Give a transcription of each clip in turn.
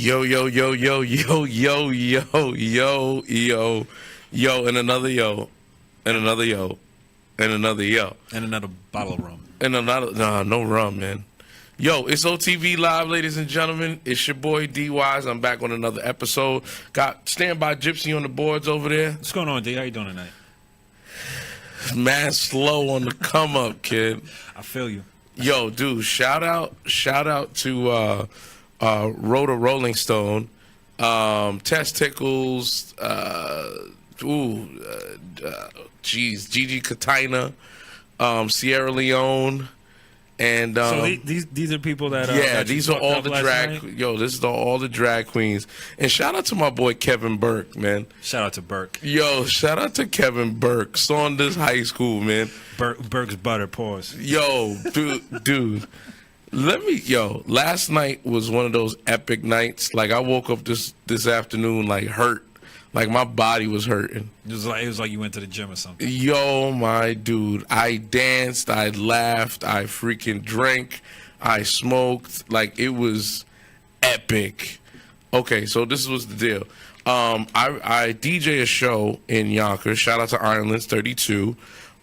Yo, yo, yo, yo, yo, yo, yo, yo, yo, yo, and another yo, and another yo, and another yo. And another bottle of rum. And another, nah, no rum, man. Yo, it's OTV Live, ladies and gentlemen. It's your boy D.Wise. I'm back on another episode. Got Standby Gypsy on the boards over there. What's going on, D? How you doing tonight? Man, slow on the come up, kid. I feel you. Yo, dude, shout out to Rhoda Rolling Stone, Tess Tickles, Gigi Katina, Sierra Leone, and so these are people that these are all the drag. Yo, this is all the drag queens, and shout out to my boy Kevin Burke, man. Shout out to Burke. Yo, shout out to Kevin Burke, Saunders High School, man. Burke's butter. Pause. Yo, dude. Last night was one of those epic nights. Like, I woke up this afternoon, like, hurt. Like, my body was hurting. It was like you went to the gym or something. Yo, my dude. I danced, I laughed, I freaking drank, I smoked. Like, it was epic. Okay, so this was the deal. I DJ a show in Yonkers. Shout out to Ireland's 32.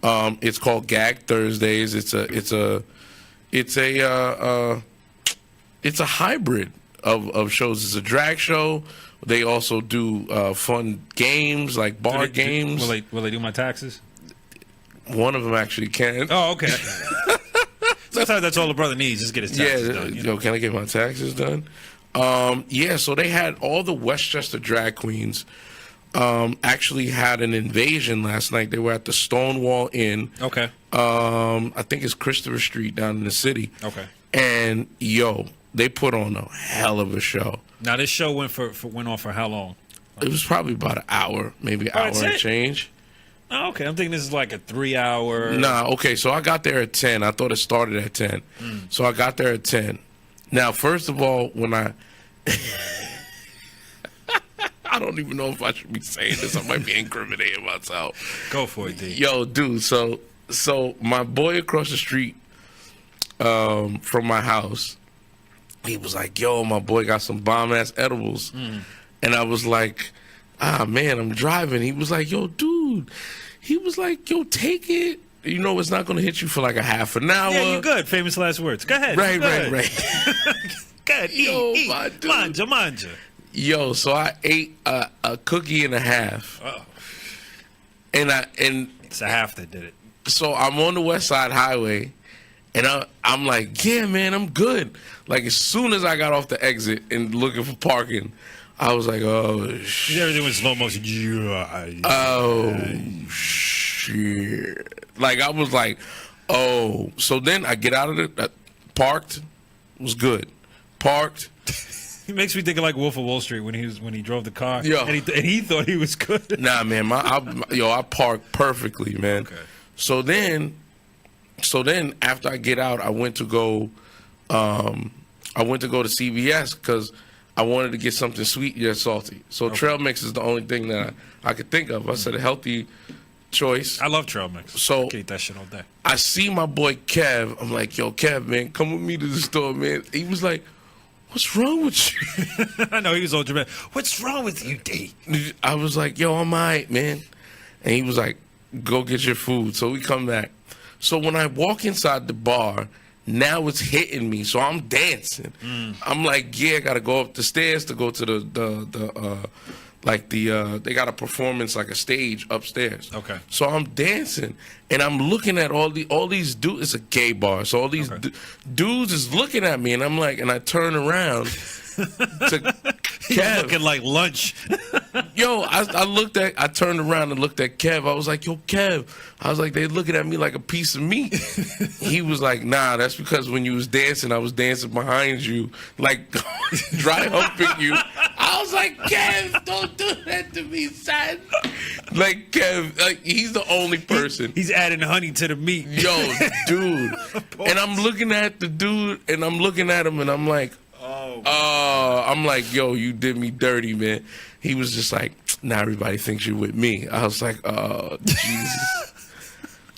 It's called Gag Thursdays. It's a hybrid of shows. It's a drag show. They also do fun games like bar games. Will they do my taxes? One of them actually can. Oh, okay. Sometimes that's all the brother needs, just get his taxes done. Yo, can I get my taxes done? So they had all the Westchester drag queens actually had an invasion last night. They were at the Stonewall Inn. Okay. I think it's Christopher Street down in the city. Okay. And yo, they put on a hell of a show. Now this show went on for how long? It was probably about an hour, maybe an hour and change. Oh, okay. I'm thinking this is like a 3-hour. Nah, okay. So I got there at 10. I thought it started at 10. So I got there at 10. Now, first of all, when I don't even know if I should be saying this. I might be incriminating myself. Go for it, D. Yo, dude. So my boy across the street from my house, he was like, yo, my boy got some bomb-ass edibles. And I was like, man, I'm driving. He was like, yo, dude. He was like, yo, take it. You know, it's not going to hit you for like a half an hour. Yeah, you're good. Famous last words. Go ahead. Right. Go ahead. Eat. My dude. Manja. Yo, so I ate a cookie and a half. Oh. And It's a half that did it. So I'm on the West Side Highway, and I'm like, yeah, man, I'm good. Like, as soon as I got off the exit and looking for parking, I was like, oh, shit. Everything was slow motion. Oh, shit. Like, I was like, oh. So then I get out of it, parked, was good. Parked. He makes me think of like Wolf of Wall Street when he drove the car. Yo. And he thought he was good. Nah, man, I parked perfectly, man. Okay. So then after I get out, I went to go to CVS because I wanted to get something sweet yet salty. So trail mix is the only thing that I could think of. I said a healthy choice. I love trail mix. So I eat that shit all day. I see my boy Kev. I'm like, yo, Kev, man, come with me to the store, man. He was like, what's wrong with you? I know, he was all dramatic. What's wrong with you, D? I was like, yo, I'm all right, man. And he was like, go get your food. So we come back. So when I walk inside the bar, now it's hitting me. So I'm dancing. I'm like, yeah, I got to go up the stairs to go to they got a performance, like a stage upstairs. Okay. So I'm dancing, and I'm looking at all these dudes. It's a gay bar, so all these dudes is looking at me, and I'm like, and I turn around to Kev. Looking like lunch. Yo, I turned around and looked at Kev. I was like, yo, Kev. I was like, they looking at me like a piece of meat. He was like, nah, that's because when you was dancing, I was dancing behind you, like dry humping you. I was like, Kev, don't do that to me, son. Like, Kev, like, he's the only person. He's adding honey to the meat. Yo, dude. And I'm looking at the dude, and I'm looking at him, and I'm like, I'm like, yo, you did me dirty, man. He was just like, now everybody thinks you're with me. I was like, oh, Jesus.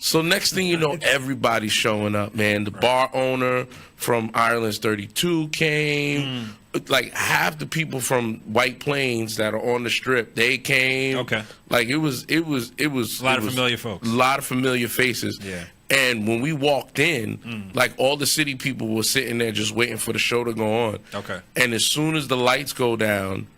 So next thing you know, everybody's showing up, man. The bar owner from Ireland's 32 came. Like half the people from White Plains that are on the strip, they came. Okay. Like it was A lot of familiar folks. A lot of familiar faces. Yeah. And when we walked in, like all the city people were sitting there just waiting for the show to go on. Okay. And as soon as the lights go down,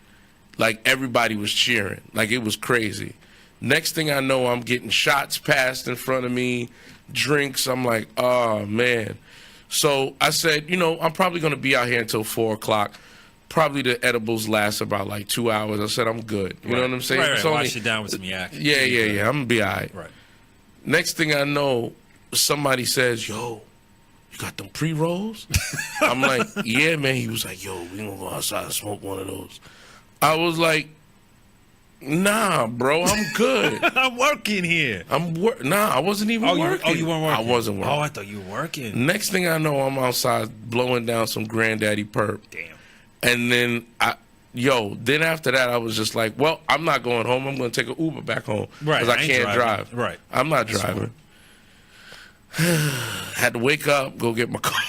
like everybody was cheering. Like it was crazy. Next thing I know, I'm getting shots passed in front of me, drinks. I'm like, oh, man. So I said, I'm probably going to be out here until 4 o'clock. Probably the edibles last about like 2 hours. I said, I'm good. You know what I'm saying? Right, It's wash it down with some yak. Yeah. I'm going to be all right. Right. Next thing I know, somebody says, yo, you got them pre-rolls? I'm like, yeah, man. He was like, yo, we going to go outside and smoke one of those. I was like, nah, bro, I'm good. I'm working here. Nah, I wasn't even working. You weren't working? I wasn't working. Oh, I thought you were working. Next thing I know, I'm outside blowing down some granddaddy perp. Damn. And then then after that, I was just like, well, I'm not going home. I'm going to take an Uber back home. Right. Because I can't drive. Right. I'm not driving. Had to wake up, go get my car.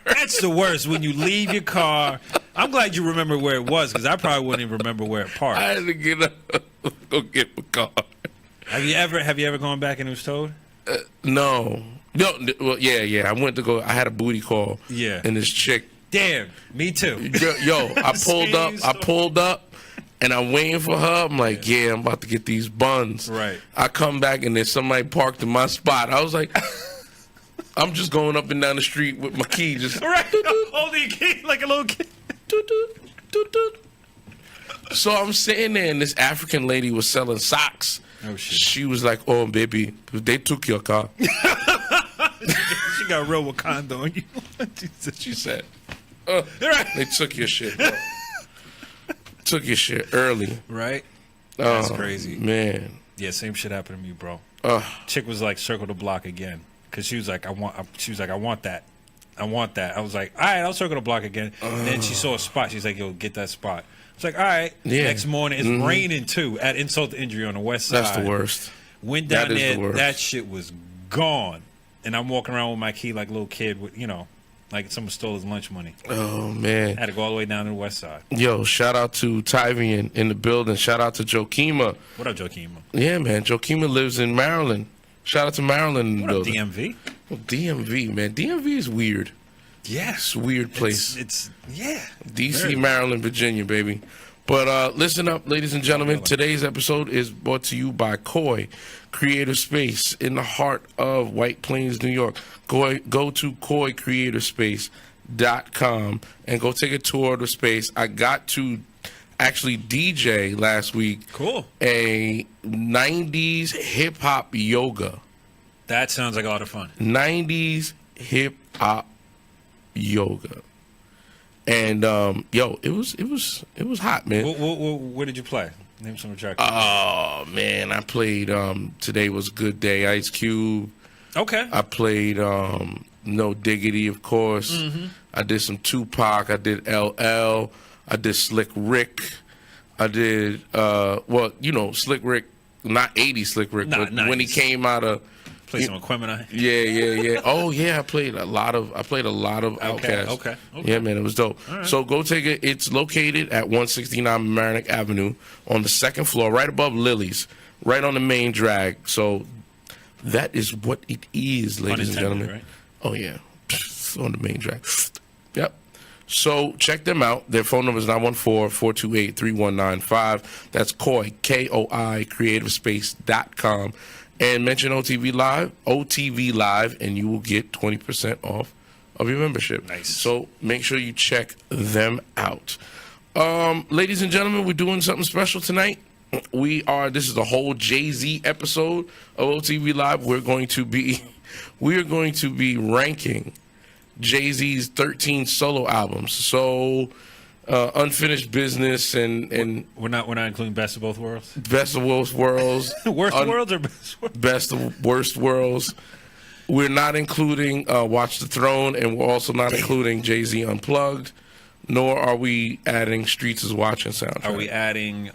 That's the worst, when you leave your car. I'm glad you remember where it was, because I probably wouldn't even remember where it parked. I had to get up, go get my car. Have you ever gone back and it was towed? No. Well, yeah. I went to go. I had a booty call. Yeah. And this chick. Damn, me too. Yo, I pulled up, and I'm waiting for her. I'm like, yeah, I'm about to get these buns. Right. I come back, and then somebody parked in my spot. I was like, I'm just going up and down the street with my key, just right, holding your key like a little kid. So I'm sitting there, and this African lady was selling socks. Oh shit! She was like, "Oh, baby, they took your car." She got real Wakanda on you. She said, right. "They took your shit, bro. Took your shit early." Right. That's Oh, crazy, man. Yeah, same shit happened to me, bro. Chick was like, circle the block again, because she was like, I want that. I want that. I was like, all right, I'll circle the block again. And then she saw a spot. She's like, yo, get that spot. It's like, all right. Yeah. Next morning, it's raining too. At insult to injury on the west side. That's the worst. Went down That is there. the worst. That shit was gone. And I'm walking around with my key like a little kid with, like someone stole his lunch money. Oh, man. Had to go all the way down to the west side. Yo, shout out to Tyvian in the building. Shout out to Jokima. What up, Joaquima? Yeah, man. Jokima lives in Maryland. Shout out to Maryland in the What up, building. DMV? Well, DMV, man. DMV is weird. Yeah. It's a weird place. It's yeah. DC, Very. Maryland, Virginia, baby. But listen up, ladies and gentlemen. Today's episode is brought to you by Koi Creative Space in the heart of White Plains, New York. Go to koicreatorspace.com and go take a tour of the space. I got to actually DJ last week. Cool. A 90s hip-hop yoga. That sounds like a lot of fun. 90s hip-hop yoga. And it was hot, man. What did you play? Name some tracks. Oh man, I played Today Was a Good Day, Ice Cube. Okay. I played No Diggity, of course. I did some Tupac, I did LL, I did Slick Rick. I did Slick Rick, not 80 Slick Rick, but when he came out of Play some Equimini. Yeah. Oh yeah, I played a lot of Outkast. Okay. Yeah, man, it was dope. Right. So go take it. It's located at 169 Mamaroneck Avenue on the second floor, right above Lily's, right on the main drag. So that is what it is, ladies and gentlemen. Right? Oh yeah, on the main drag. Yep. So check them out. Their phone number is 914-428-3195. That's Koi, KOI, creativespace.com. And mention OTV Live, and you will get 20% off of your membership. Nice. So make sure you check them out. Ladies and gentlemen, we're doing something special tonight. This is a whole Jay-Z episode of OTV Live. We're going to be ranking Jay-Z's 13 solo albums. So Unfinished Business and we're not including Best of Both Worlds. Best of Both Worlds. Worst worlds or best worlds? Best of Worst Worlds. We're not including Watch the Throne, and we're also not including Jay-Z Unplugged, nor are we adding Streets is Watching soundtrack. Are we adding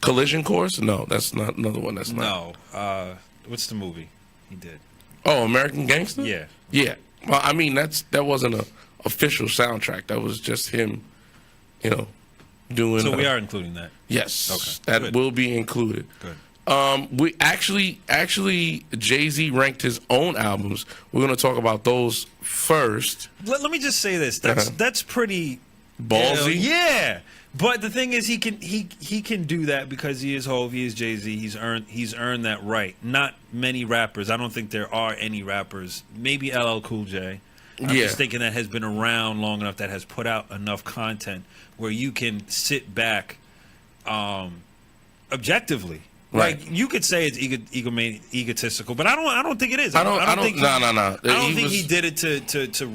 Collision Course? No, that's not another one. That's not. no What's the movie he did? Oh, American Gangster? Yeah. Yeah. Well, I mean, that wasn't a official soundtrack. That was just him, doing. So we are including that. Yes. Okay. That Good. will be included. Good. We actually Jay-Z ranked his own albums. We're going to talk about those first. Let me just say this. That's pretty Ballsy. Yeah. But the thing is, he can do that because he is Hov, he is Jay-Z. He's earned that right. Not many rappers. I don't think there are any rappers. Maybe LL Cool J. I'm just thinking that has been around long enough, that has put out enough content where you can sit back objectively. Right. Like, you could say it's egotistical, but I don't think it is. No. I don't think he did it to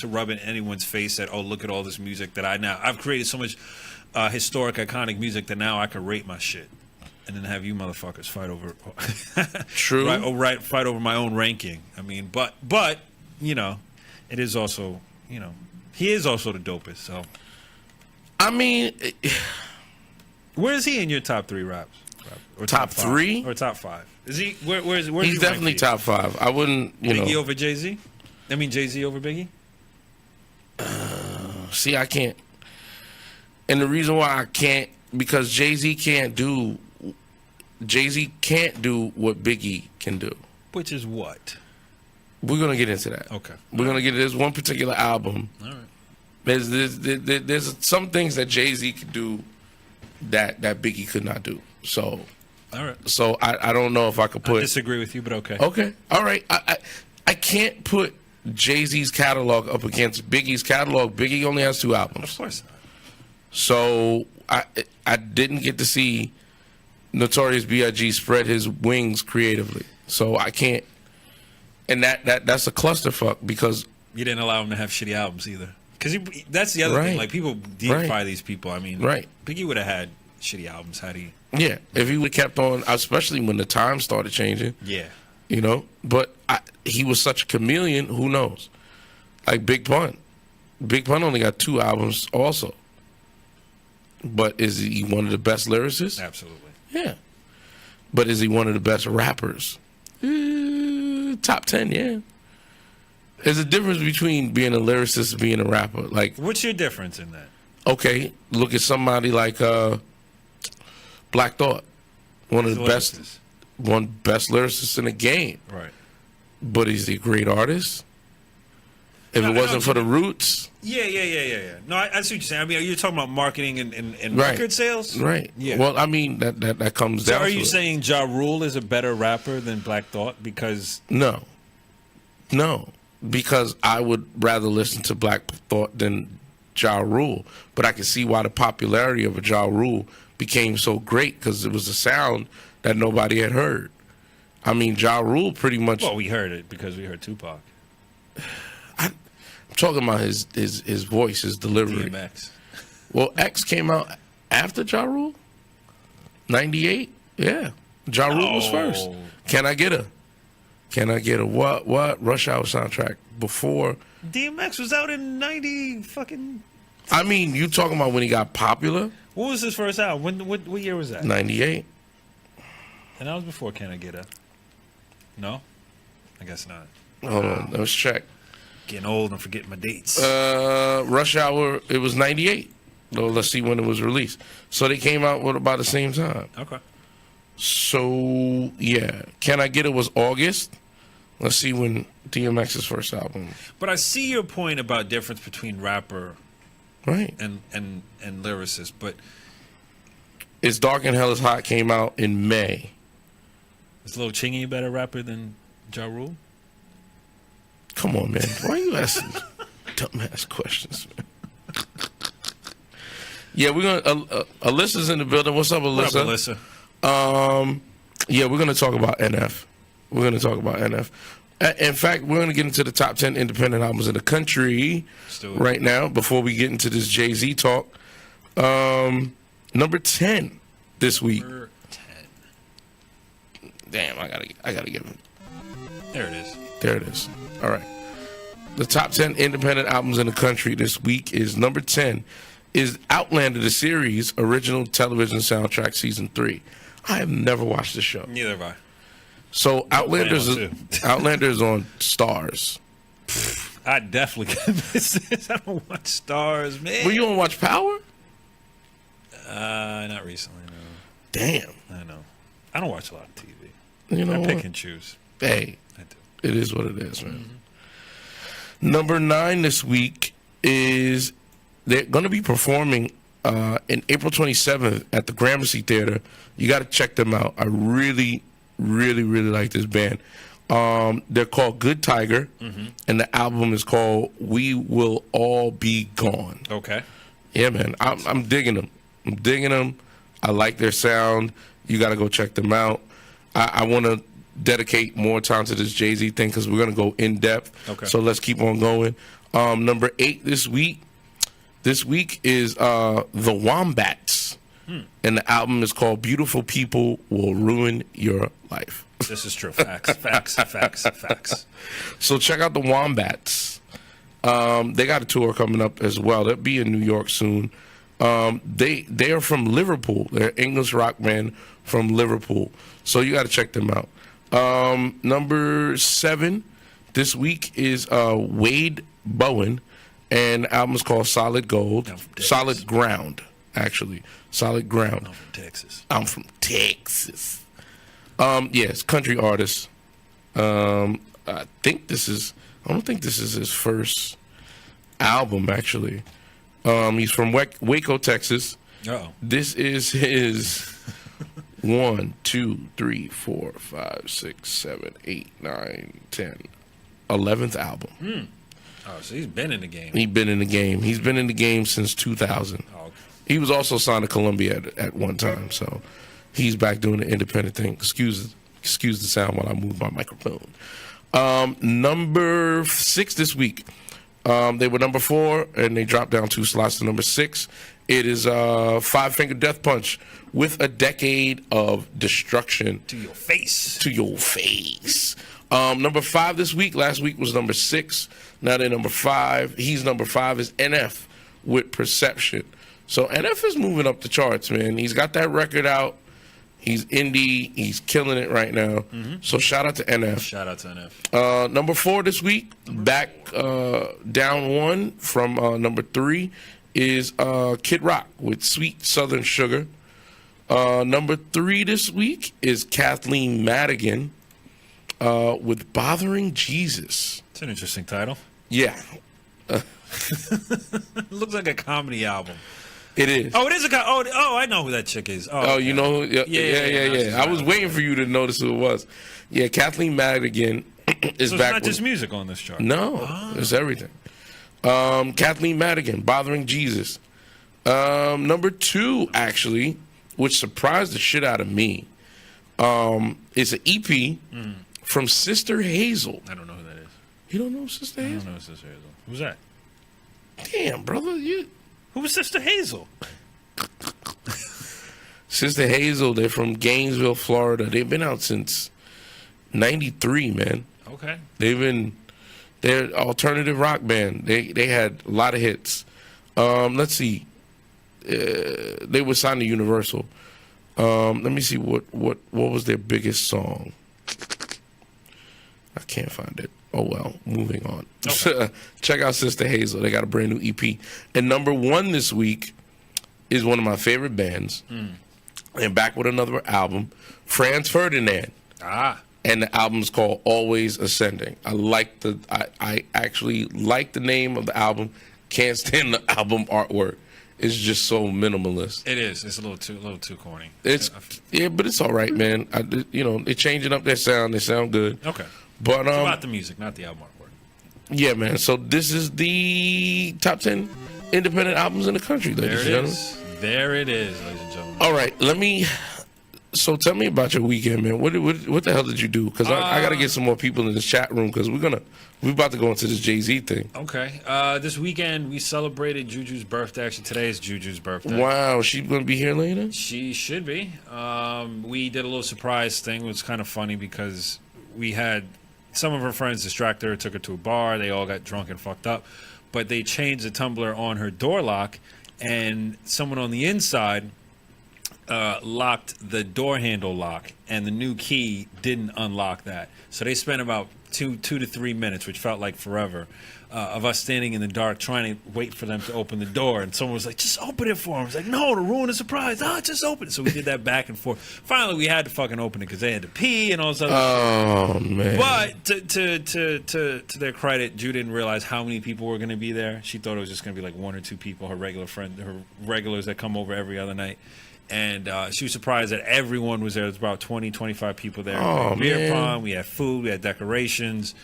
rub in anyone's face that, oh, look at all this music that I've created so much historic, iconic music that now I could rate my shit, and then have you motherfuckers fight over. True. Fight over my own ranking. I mean, but it is also, he is also the dopest. So, I mean, where is he in your top 3 raps? Or top 3 or top 5? Is he? Where's he's definitely top 5. I wouldn't, Biggie over Jay-Z. I mean Jay-Z over Biggie. See, I can't, and the reason why I can't, because Jay-Z can't do what Biggie can do. Which is what? We're gonna get into that. Okay. We're gonna get into this one particular album. All right. There's some things that Jay-Z could do that Biggie could not do. So. All right. So I don't know if I could put. I disagree with you, but okay. Okay. All right. I can't put Jay-Z's catalog up against Biggie's catalog. Biggie only has 2 albums. Of course not. So I didn't get to see Notorious B.I.G. spread his wings creatively. So I can't. And that's a clusterfuck because you didn't allow him to have shitty albums either. Because that's the other thing. Like, people deify these people. I mean, Biggie would have had shitty albums had he. Yeah, if he would have kept on, especially when the times started changing. Yeah. But he was such a chameleon, who knows? Like Big Pun. Big Pun only got 2 albums also. But is he one of the best lyricists? Absolutely. Yeah. But is he one of the best rappers? Top 10, yeah. There's a difference between being a lyricist and being a rapper. Like, what's your difference in that? Okay, look at somebody like Black Thought, one of the best lyricists in the game. Right. But is he a great artist? If it wasn't for the roots. Yeah. No, I see what you're saying. I mean, you're talking about marketing and record sales? Right. Yeah. Well, I mean, that comes down to it. So are you saying Ja Rule is a better rapper than Black Thought because... No, because I would rather listen to Black Thought than Ja Rule. But I can see why the popularity of a Ja Rule became so great, because it was a sound that nobody had heard. I mean, Ja Rule pretty much... Well, we heard it because we heard Tupac. I'm talking about his voice, his delivery. DMX. Well, X came out after Ja Rule? 98? Yeah. Ja Rule was first. Can I Get a what? Rush Hour soundtrack before... DMX was out in 90 fucking... I mean, you talking about when he got popular? What was his first album? What year was that? 98. And that was before Can I Get a... No? I guess not. Hold on, let's check. Getting old and forgetting my dates. Rush Hour, it was 98. So let's see when it was released. So they came out with about the same time. Okay. So, yeah. Can I Get It was August. Let's see when DMX's first album. But I see your point about difference between rapper and lyricist, but... It's Dark and Hell is Hot came out in May. Is Lil Chingy a better rapper than Ja Rule? Come on, man. Why are you asking dumbass questions, man? Yeah, we're gonna. Alyssa's in the building. What's up, Alyssa? What up, Alyssa? Yeah, we're gonna talk about NF. In fact, we're gonna get into the top 10 independent albums in the country right now. Before we get into this Jay-Z talk, number 10 this week. Number 10. Damn, I gotta give him. There it is. There it is. All right. The top 10 independent albums in the country this week is number 10 is Outlander, the series, original television soundtrack, season 3. I have never watched the show. Neither have I. So Outlander's on Stars. I definitely can miss this. I don't watch Stars, man. Well, you don't watch Power? Not recently, no. Damn. I know. I don't watch a lot of TV. You know I pick what? and choose. Hey, I do. it is what it is, man. Number 9 this week is they're going to be performing in April 27th at the Gramercy Theater. You got to check them out. I really, really, really like this band. They're called Good Tiger, and the album is called We Will All Be Gone. Okay. Yeah, man. I'm digging them. I'm digging them. I like their sound. You got to go check them out. I want to dedicate more time to this Jay-Z thing because we're going to go in depth. Okay. So let's keep on going. Number 8 this week is The Wombats. And the album is called Beautiful People Will Ruin Your Life. This is true. Facts, facts, facts, facts. So check out The Wombats. They got a tour coming up as well. They'll be in New York soon. They are from Liverpool. They're an English rock band from Liverpool. So you got to check them out. Number 7 this week is Wade Bowen, and the album is called Solid Gold. Solid Ground, actually. Solid Ground. I'm from Texas. I'm from Texas. Yes, country artist. I don't think this is his first album, actually. He's from Waco, Texas. Uh-oh. This is his 1, 2, 3, 4, 5, 6, 7, 8, 9, 10, 11th album. Oh, so he's been in the game. He's been in the game. He's been in the game since 2000. Oh, okay. He was also signed to Columbia at one time, so he's back doing the independent thing. Excuse the sound while I move my microphone. Number 6 this week. They were number 4, and they dropped down 2 slots to number 6. It is Five Finger Death Punch with a decade of destruction. To your face. To your face. Number 5 this week. Last week was number 6. Now they're number 5. He's number 5 is NF with Perception. So NF is moving up the charts, man. He's got that record out. He's indie. He's killing it right now. So shout out to NF. Shout out to NF. Number 4 this week, back down 1 from number 3 is Kid Rock with Sweet Southern Sugar. Number 3 this week is Kathleen Madigan with Bothering Jesus. It's an interesting title. Yeah. It looks like a comedy album. It is. Oh, it is a comedy. Oh, I know who that chick is. Oh, you know? Yeah. I was waiting for you to notice who it was. Yeah, Kathleen Madigan is so back. It's not just music on this chart. No, it's everything. Kathleen Madigan, Bothering Jesus. Number 2, actually, which surprised the shit out of me, is an EP from Sister Hazel. I don't know who that is. You don't know Sister Hazel? I don't know Sister Hazel. Who's that? Damn, brother. Who was Sister Hazel? Sister Hazel, they're from Gainesville, Florida. They've been out since 93, man. Okay. They're an alternative rock band. They had a lot of hits. Let's see. They were signed to Universal. Let me see what was their biggest song. I can't find it. Oh well, moving on. Okay. Check out Sister Hazel. They got a brand new EP. And number 1 this week is one of my favorite bands. And back with another album, Franz Ferdinand. And the album's called Always Ascending. I actually like the name of the album. Can't stand the album artwork. It's just so minimalist. It is. It's a little too corny. But it's all right, man. They're changing up their sound. They sound good. Okay. But it's about the music, not the album artwork. Yeah, man. So this is the top 10 independent albums in the country, ladies and gentlemen. There it is, ladies and gentlemen. All right, So tell me about your weekend, man. What the hell did you do? Because I got to get some more people in this chat room because we're about to go into this Jay-Z thing. Okay. This weekend we celebrated Juju's birthday. Actually, today is Juju's birthday. Wow, she's gonna be here later. She should be. We did a little surprise thing. It was kind of funny because we had some of her friends distract her, took her to a bar. They all got drunk and fucked up, but they changed the tumbler on her door lock, and someone on the inside locked the door handle lock, and the new key didn't unlock that. So they spent about 2 to 3 minutes, which felt like forever, of us standing in the dark trying to wait for them to open the door. And someone was like, "Just open it for them." I was like, "No, to ruin the surprise. No, just open it." So we did that back and forth. Finally, we had to fucking open it because they had to pee and all this other shit. Oh, man. But to their credit, Drew didn't realize how many people were going to be there. She thought it was just going to be like 1 or 2 people, her regulars that come over every other night. And she was surprised that everyone was there. There was about 20, 25 people there. Oh, we had beer man. pong, we had food, we had decorations,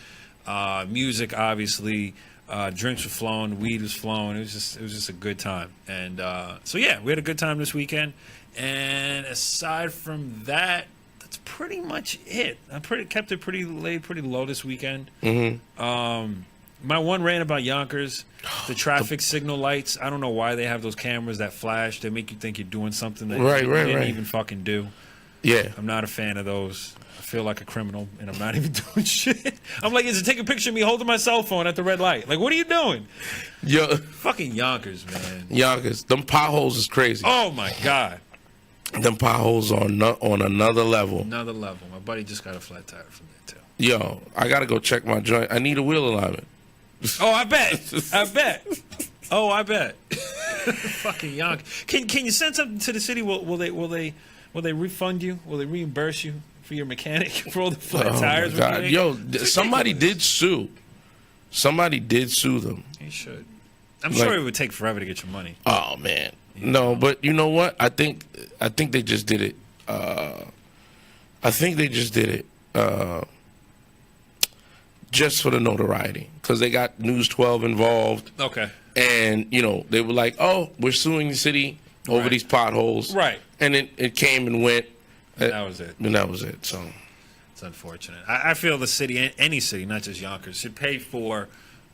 music, obviously. Drinks were flowing, weed was flowing. It was just a good time. And so yeah, we had a good time this weekend. And aside from that, that's pretty much it. I kept it pretty low this weekend. Mm-hmm. My one rant about Yonkers, the traffic signal lights. I don't know why they have those cameras that flash. They make you think you're doing something that you didn't even fucking do. Yeah. I'm not a fan of those. I feel like a criminal, and I'm not even doing shit. I'm like, is it take a picture of me holding my cell phone at the red light? Like, what are you doing? Yo, fucking Yonkers, man. Yonkers, them potholes is crazy. Oh my god. Them potholes on another level. Another level. My buddy just got a flat tire from there too. Yo, I gotta go check my joint. I need a wheel alignment. Oh, I bet. I bet. Oh, I bet. Fucking Yonkers. Can you send something to the city? Will they refund you? Will they reimburse you for your mechanic for all the flat tires? My God. Yo, somebody did sue. Somebody did sue them. You should. I'm sure it would take forever to get your money. Oh man. No, but you know what? I think they just did it. I think they just did it just for the notoriety, because they got News 12 involved. Okay. And they were like, "Oh, we're suing the city over these potholes." Right. And it came and went. And that was it. And that was it. So it's unfortunate. I feel the city, any city, not just Yonkers, should pay for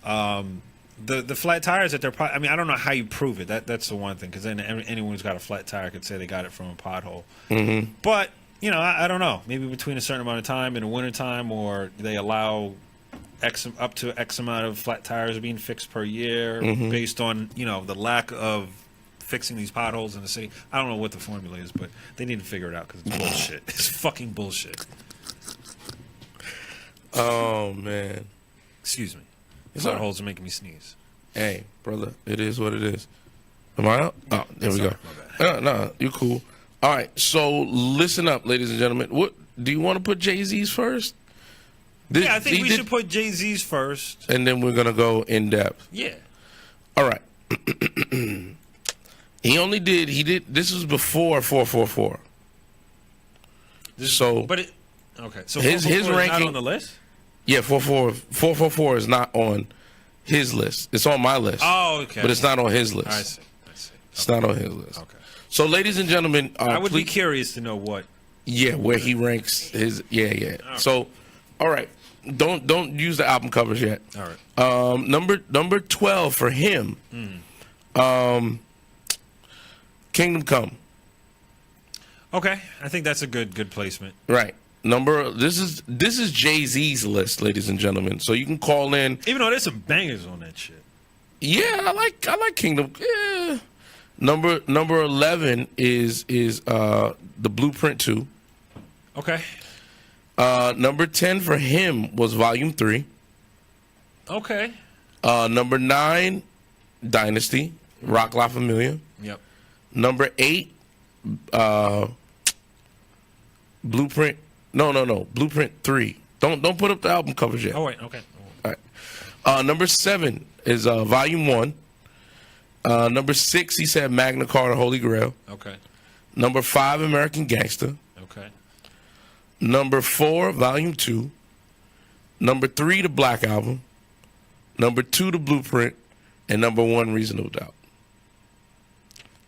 the flat tires that they're. I mean, I don't know how you prove it. That's the one thing, because then anyone who's got a flat tire could say they got it from a pothole. Mm-hmm. But I don't know. Maybe between a certain amount of time in the wintertime, or they allow up to X amount of flat tires being fixed per year, based on the lack of fixing these potholes in the city. I don't know what the formula is, but they need to figure it out, because it's bullshit. It's fucking bullshit. Oh man. Excuse me. Potholes are making me sneeze. Hey, brother, it is what it is. Am I out? Oh, there we go. No, you cool. All right, so listen up, ladies and gentlemen. What do you want to put Jay-Z's first? I think we should put Jay-Z's first, and then we're gonna go in depth. Yeah. All right. He did. This was before 444. So his ranking not on the list. Yeah, 444 is not on his list. It's on my list. Oh, okay. But it's not on his list. I see. It's not on his list. Okay. So, ladies and gentlemen, I would be curious to know what. Yeah, where he ranks his. Yeah. Right. So, all right, don't use the album covers yet. All right. Number 12 for him. Kingdom Come. Okay, I think that's a good placement. Right. This is Jay-Z's list, ladies and gentlemen. So you can call in. Even though there's some bangers on that shit. Yeah, I like Kingdom. Yeah. Number 11 is the Blueprint 2. Okay. Number 10 for him was Volume 3. Okay. Number 9, Dynasty, Rock La Familia. Yep. Number 8, Blueprint. No. Blueprint 3. Don't put up the album covers yet. Oh wait. Okay. All right. Number 7 is Volume 1. Number 6, he said Magna Carta, Holy Grail. Okay. Number 5, American Gangster. Okay. Number 4, Volume 2. Number 3, the Black Album. Number 2, the Blueprint. And number 1, Reasonable Doubt.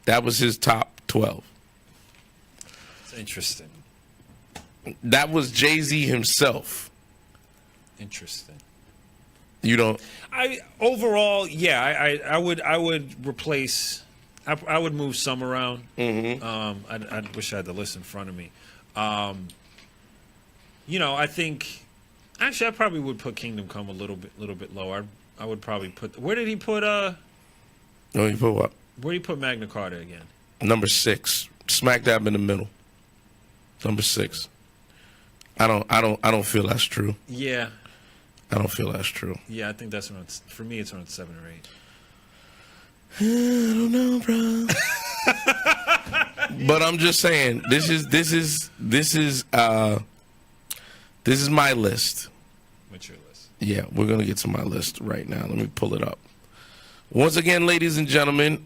That was his top 12. It's interesting. That was Jay-Z himself. Interesting. You don't. I would replace. I would move some around. Mm-hmm. I wish I had the list in front of me. I think actually I probably would put Kingdom Come a little bit lower. I would probably put. Where did he put? No, you put what? Where did he put Magna Carta again? Number 6. smack dab in the middle. Number 6. I don't feel that's true. Yeah. I don't feel that's true. Yeah, I think that's around, for me, it's around 7 or 8. I don't know, bro. But I'm just saying, this is my list. What's your list? Yeah, we're gonna get to my list right now. Let me pull it up. Once again, ladies and gentlemen,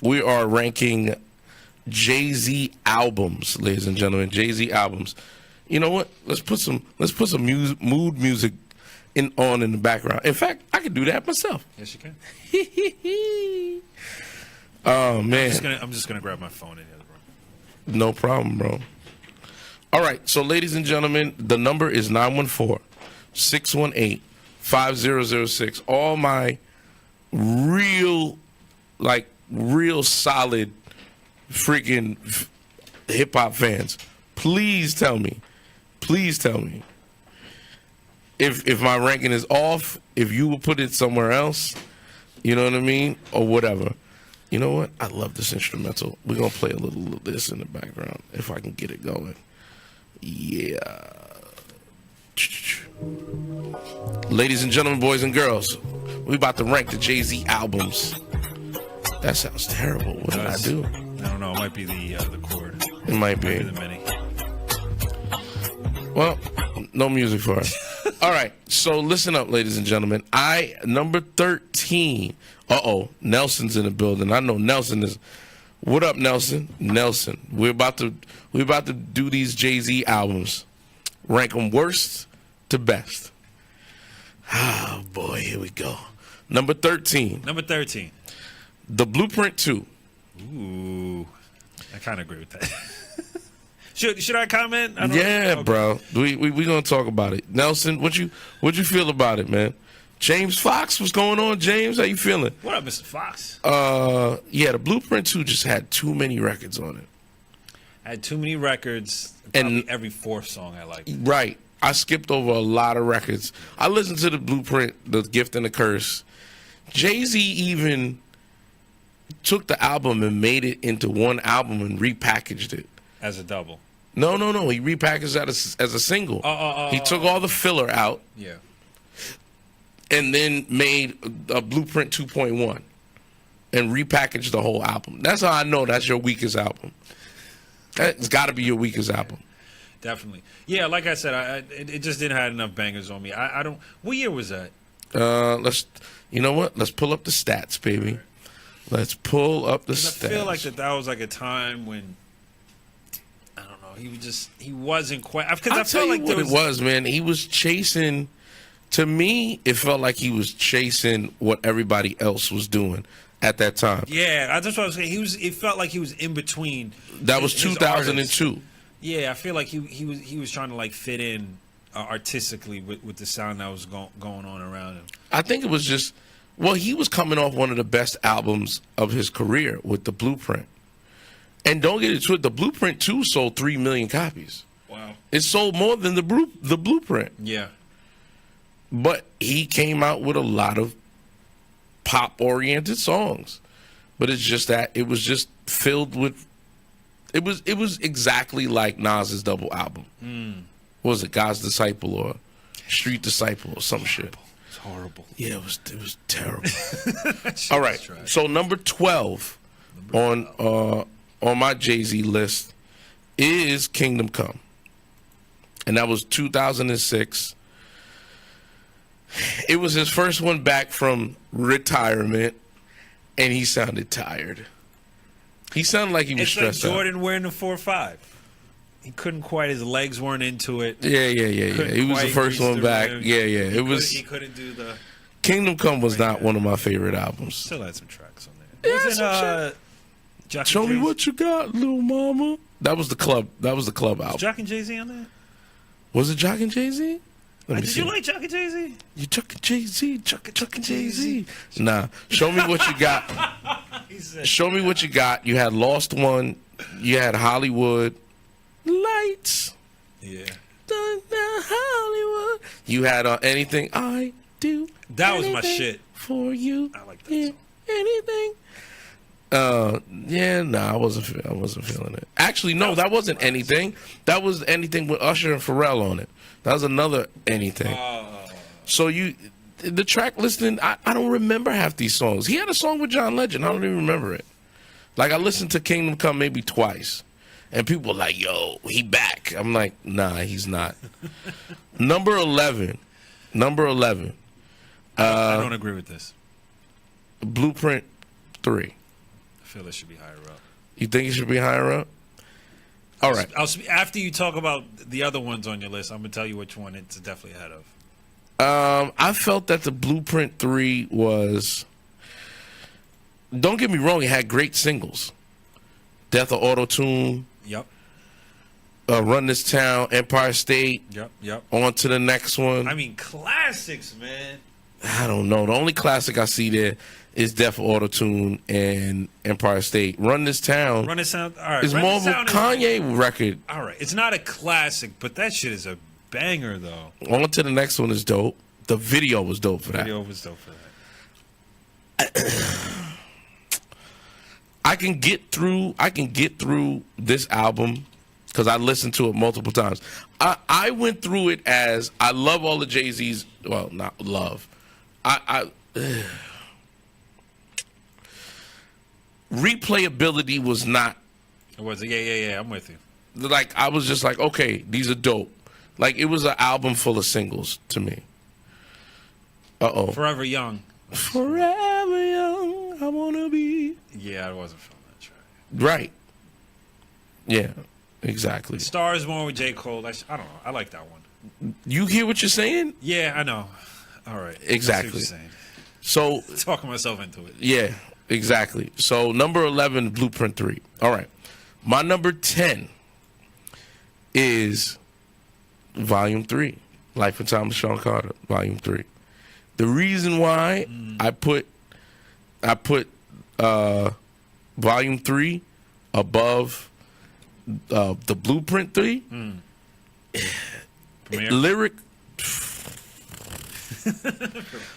we are ranking Jay-Z albums, ladies and gentlemen. Jay-Z albums. You know what? Let's put some mood music on in the background. In fact, I can do that myself. Yes, you can. Oh man, I'm just gonna grab my phone in the other room. No problem, bro. All right, so ladies and gentlemen, the number is 914-618-5006. All my real solid freaking hip hop fans, please tell me if my ranking is off, if you will put it somewhere else, you know what I mean, or whatever. You know what? I love this instrumental. We're gonna play a little of this in the background if I can get it going. Yeah. Ladies and gentlemen, boys and girls, we about to rank the Jay-Z albums. That sounds terrible. What did I do? I don't know. It might be the chord. It might be the mini. Well, no music for us. All right. So listen up, ladies and gentlemen. Number 13. Nelson's in the building. I know Nelson is. What up, Nelson? Nelson. We're about to do these Jay-Z albums. Rank them worst to best. Oh boy, here we go. Number 13. The Blueprint 2. Ooh, I kind of agree with that. Should I comment? Yeah, bro. We gonna talk about it. Nelson, what you feel about it, man? James Fox, what's going on, James? How you feeling? What up, Mr. Fox? Yeah, the Blueprint 2 just had too many records on it. I had too many records. Probably every fourth song I liked. Right. I skipped over a lot of records. I listened to the Blueprint, The Gift and the Curse. Jay-Z even took the album and made it into one album and repackaged it. As a double? No. He repackaged that as a single. He took all the filler out. Yeah. And then made a Blueprint 2.1 and repackaged the whole album. That's how I know that's your weakest album. It's got to be your weakest album. Definitely. Yeah, like I said, it just didn't have enough bangers on me. I don't. What year was that? You know what? Let's pull up the stats, baby. Let's pull up the stats. I feel like that was like a time when, I don't know, he wasn't quite. Because I felt like what it was, man. He was chasing. To me, it felt like he was chasing what everybody else was doing at that time. Yeah, that's what I was saying. It felt like he was in between. That was 2002. Yeah, I feel like he was trying to like fit in artistically with the sound that was going on around him. I think it was just, well, he was coming off one of the best albums of his career with The Blueprint. And don't get it twisted, The Blueprint 2 sold 3 million copies. Wow. It sold more than the Blueprint. Yeah. But he came out with a lot of pop-oriented songs. But it's just that it was just filled with, it was exactly like Nas's double album. What was it, God's Disciple or Street Disciple or some shit? It's horrible. Yeah, it was terrible. All right, so number 12 on my Jay-Z list is Kingdom Come. And that was 2006. It was his first one back from retirement, and he sounded tired. He sounded like he was stressed out. It's like Jordan wearing the 4.5. He couldn't quite. His legs weren't into it. Yeah. He was the first one back. Yeah. He couldn't do the. Kingdom Come was not one of my favorite albums. Still had some tracks on there. Wasn't Show Me What You Got, Little Mama. That was the club. That was the club album. Was Jock and Jay-Z on there? Was it Jock and Jay-Z? Did you like Jock and Jay-Z? You Jock and Jay-Z, Jock and Jay-Z. Nah, Show Me What You Got. Show Me What You Got. You had Lost One. You had Hollywood. Lights. Yeah. Hollywood. You had Anything I Do. That was my shit. For you. I like that song. Anything. Yeah, I wasn't feeling it. Actually, no, that wasn't anything. That was anything with Usher and Pharrell on it. That was another anything. So the track listing, I don't remember half these songs. He had a song with John Legend. I don't even remember it. Like, I listened to Kingdom Come maybe twice. And people were like, yo, he back. I'm like, nah, he's not. Number 11. I don't agree with this. Blueprint 3. I feel it should be higher up. You think it should be higher up? All right. After you talk about the other ones on your list, I'm going to tell you which one it's definitely ahead of. I felt that the Blueprint 3 was... Don't get me wrong, it had great singles. Death of Auto-Tune. Yep. Run This Town, Empire State. Yep. On to the next one. I mean, classics, man. I don't know. The only classic I see there is Death of Auto-Tune and Empire State. Run This Town. All right. Is more of a Kanye record. All right. It's not a classic, but that shit is a banger, though. On to the next one is dope. The video was dope for that. I can get through this album because I listened to it multiple times. I went through it as I love all the Jay-Z's. Well, not love. Replayability was not. It was. Yeah. I'm with you. Like, I was just like, okay, these are dope. Like, it was an album full of singles to me. Forever Young. Forever young, I wanna be. Yeah, I wasn't feeling that track. Right. Yeah, exactly. Stars Born with J. Cole. I don't know. I like that one. You hear what you're saying? Yeah, I know. All right. Exactly. I see what you're saying. So talking myself into it. Yeah, exactly. So number 11, Blueprint 3. All right. My number 10 is Volume 3. Life and Times of Sean Carter, Volume 3. The reason why I put Volume 3 above the Blueprint 3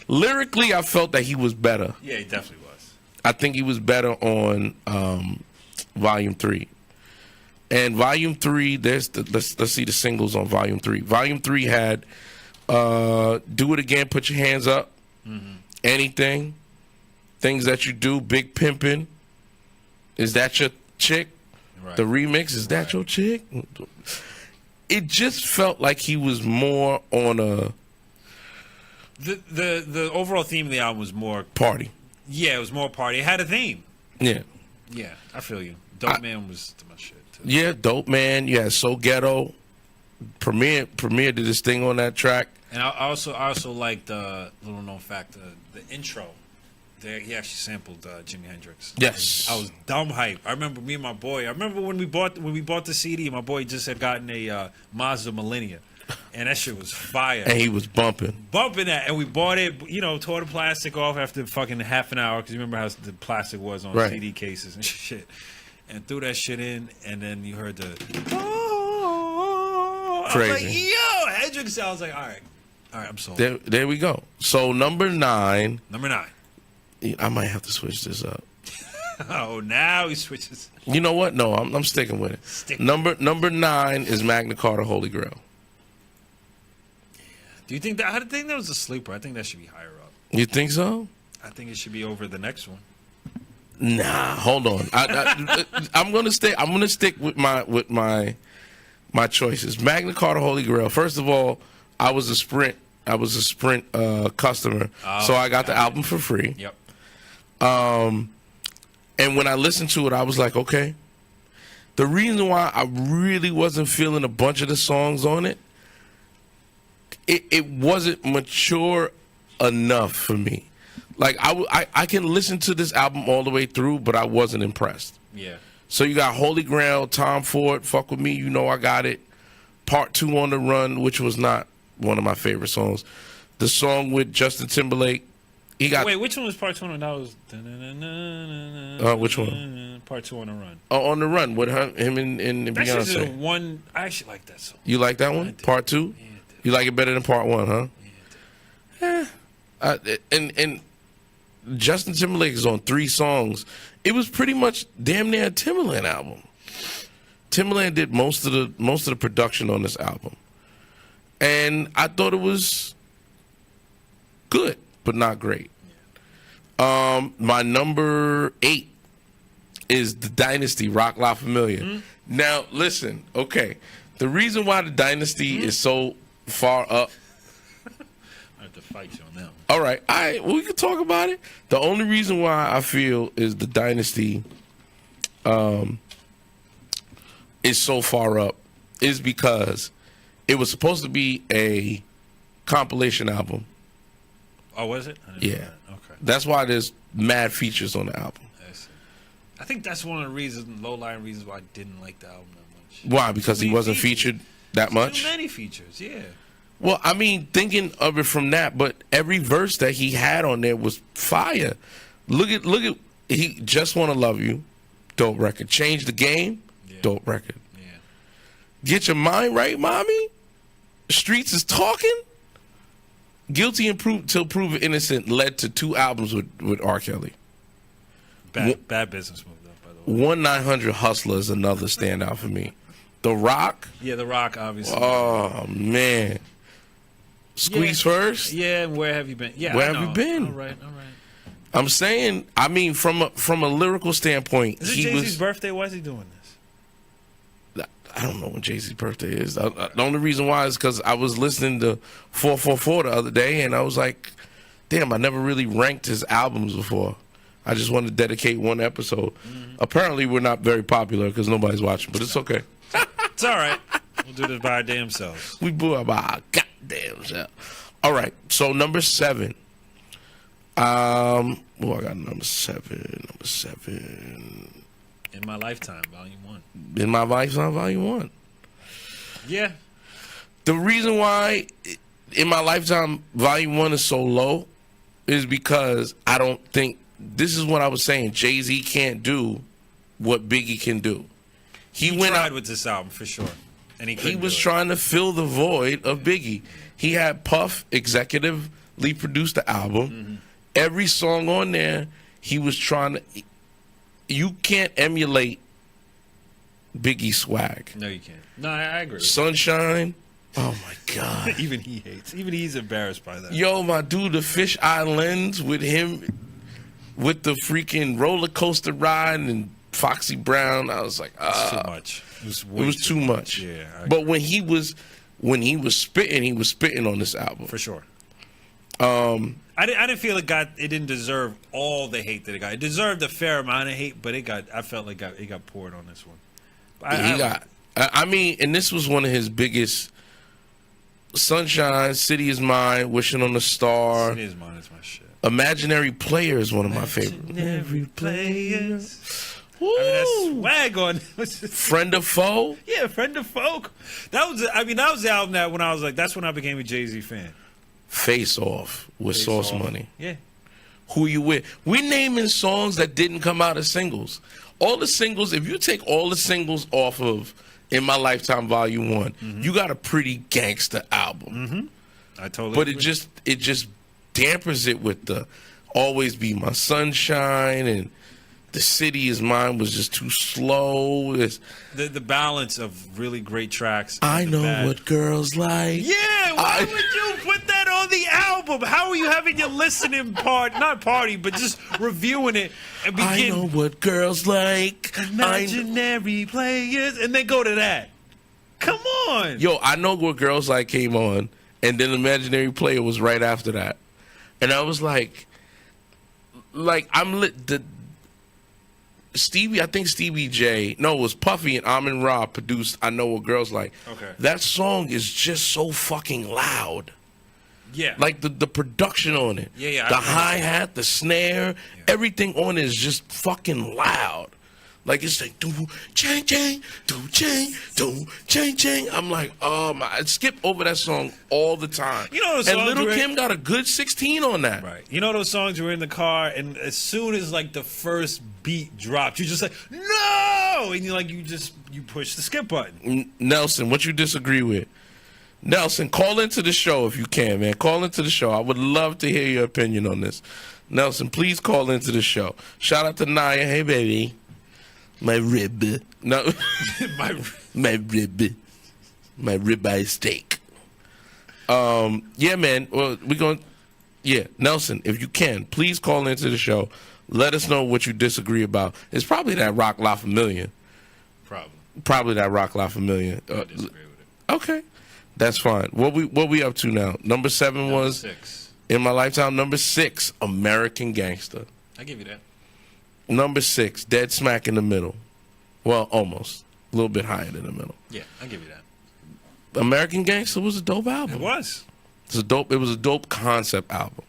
lyrically, I felt that he was better. Yeah, he definitely was. I think he was better on Volume 3. And Volume 3, let's see the singles on Volume 3. Volume 3 had Do It Again, Put Your Hands Up, Anything, Things That You Do, Big Pimpin', Is That Your Chick? Right. The remix, Is That Your Chick? It just felt like he was more on a... The overall theme of the album was more... Party. Yeah, it was more party. It had a theme. Yeah. Yeah, I feel you. Dope Man was my shit, too. Yeah, Dope Man. Yeah, So Ghetto. Premier did his thing on that track. And I also like the little known fact, the intro. There, he actually sampled Jimi Hendrix. Yes, I was dumb hype. I remember me and my boy. I remember when we bought the CD. My boy just had gotten a Mazda Millennia, and that shit was fire. And he was bumping that, and we bought it. Tore the plastic off after fucking half an hour because you remember how the plastic was on CD cases and shit. And threw that shit in, and then you heard the crazy. I was like, yo, Hendrix. I was like, all right, I'm sold. There we go. So number 9. I might have to switch this up. Oh, now he switches. You know what? No, I'm sticking with it. Number 9 is Magna Carta Holy Grail. Yeah. Do you think that? I think that was a sleeper. I think that should be higher up. You think so? I think it should be over the next one. Nah, hold on. I'm gonna stick with my choices. Magna Carta Holy Grail. First of all, I was a Sprint customer, so I got the album for free. Yep. And when I listened to it, I was like, okay. The reason why I really wasn't feeling a bunch of the songs on it, it wasn't mature enough for me. Like, I can listen to this album all the way through, but I wasn't impressed. Yeah. So you got Holy Grail, Tom Ford, Fuck With Me, You Know I Got It. Part 2 on the Run, which was not one of my favorite songs. The song with Justin Timberlake. Wait, which one was Part 2 on? That was... which one? Part 2 on the Run. Oh, On the Run with him and Beyonce. That's one... I actually like that song. You like that one? Part 2? Yeah, you like it better than Part 1, huh? Yeah, and Justin Timberlake is on 3 songs. It was pretty much damn near a Timberland album. Timberland did most of the production on this album, and I thought it was good, but not great. My number 8 is The Dynasty, Rock La Familia. Mm-hmm. Now, listen, okay. The reason why The Dynasty is so far up. I have to fight you on that one. All right. We can talk about it. The only reason why I feel is The Dynasty is so far up is because it was supposed to be a compilation album. Oh, was it? Yeah. Okay. That's why there's mad features on the album. I think that's one of the reasons, low-lying reasons why I didn't like the album that much. Why? Because he wasn't featured that much? Too many features, yeah. Well, I mean, thinking of it from that, but every verse that he had on there was fire. Look at he Just Wanna Love You, dope record. Change the Game, dope record. Yeah. Get Your Mind Right, Mommy. Streets Is Talking. Guilty Till Proven Innocent led to 2 albums with R. Kelly. Bad business move, though, by the way. 1-900 Hustler is another standout for me. The Rock. Yeah, The Rock, obviously. Oh, man. Squeeze First. Yeah, and Where Have You Been? Yeah, Where Have You Been? All right. I'm saying, I mean, from a lyrical standpoint, is it Jay-Z's birthday? Why is he doing this? I don't know when Jay-Z's birthday is. The only reason why is because I was listening to 444 the other day, and I was like, damn, I never really ranked his albums before. I just wanted to dedicate one episode. Mm-hmm. Apparently, we're not very popular because nobody's watching, but it's okay. It's all right. We'll do this by our damn selves. We blew up by our goddamn self. All right, so number 7. I got number 7. Number 7. In My Lifetime, Volume 1. In My Lifetime, Volume 1. Yeah. The reason why In My Lifetime, Volume 1 is so low is because I don't think, this is what I was saying, Jay-Z can't do what Biggie can do. He went tried with this album, for sure. And he was trying to fill the void of Biggie. He had Puff executively produce the album. Mm-hmm. Every song on there, he was trying to... You can't emulate Biggie's swag. No, you can't. No, I agree. Sunshine. Oh, my God. Even he hates. Even he's embarrassed by that. Yo, my dude, the Fish Eye Lens with him, with the freaking roller coaster ride and Foxy Brown, I was like, it's too much. It was too much. Yeah. But when he was spitting on this album. For sure. I didn't feel it didn't deserve all the hate that it got. It deserved a fair amount of hate, but I felt like it got poured on this one. I mean, and this was one of his biggest. Sunshine, City Is Mine, Wishing on a Star. City Is Mine is my shit. Imaginary Player is one of my favorites. Imaginary Players. I mean, that's swag on. Friend of Foe? Yeah, Friend of Foe. That was the album that when I was like, that's when I became a Jay-Z fan. Face Off with Sauce Money. Yeah. Who You With? We're naming songs that didn't come out as singles. All the singles, if you take all the singles off of In My Lifetime Volume 1, mm-hmm. you got a pretty gangster album. Mm-hmm. I totally But agree. it just dampers it with the Always Be My Sunshine, and The City Is Mine was just too slow. The balance of really great tracks. I know what girls like. Yeah, why would you put that on the album? How are you having your listening not party, but just reviewing it and begin? I know what girls like. Imaginary Players, and then go to that. Come on. Yo, I know what girls like came on, and then Imaginary Player was right after that, and I was like I'm lit. I think Stevie J, no, it was Puffy and Amin Ra produced I Know What Girls Like. Okay. That song is just so fucking loud. Yeah. Like the production on it. Yeah. The hi-hat, the snare, everything on it is just fucking loud. Like it's like do chang chang, do chang, do chang chang. I'm like, I skip over that song all the time. You know, and Little Kim got a good 16 on that. Right. You know those songs you were in the car, and as soon as like the first beat dropped, you just like no, and you push the skip button. Nelson, what you disagree with? Nelson, call into the show if you can, man. Call into the show. I would love to hear your opinion on this. Nelson, please call into the show. Shout out to Naya. Hey, baby. My rib. No. my rib. My ribeye steak. Yeah, man. Well, we're going to... Yeah, Nelson, if you can, please call into the show. Let us know what you disagree about. It's probably that Rock La Familia. Probably that Rock La Familia. I disagree with it. Okay. That's fine. What we up to now? Number 7 was 6. In My Lifetime. Number 6, American Gangster. I give you that. Number 6, dead smack in the middle. Well, almost. A little bit higher than the middle. Yeah, I give you that. American Gangster was a dope album. It was. It was a dope concept album.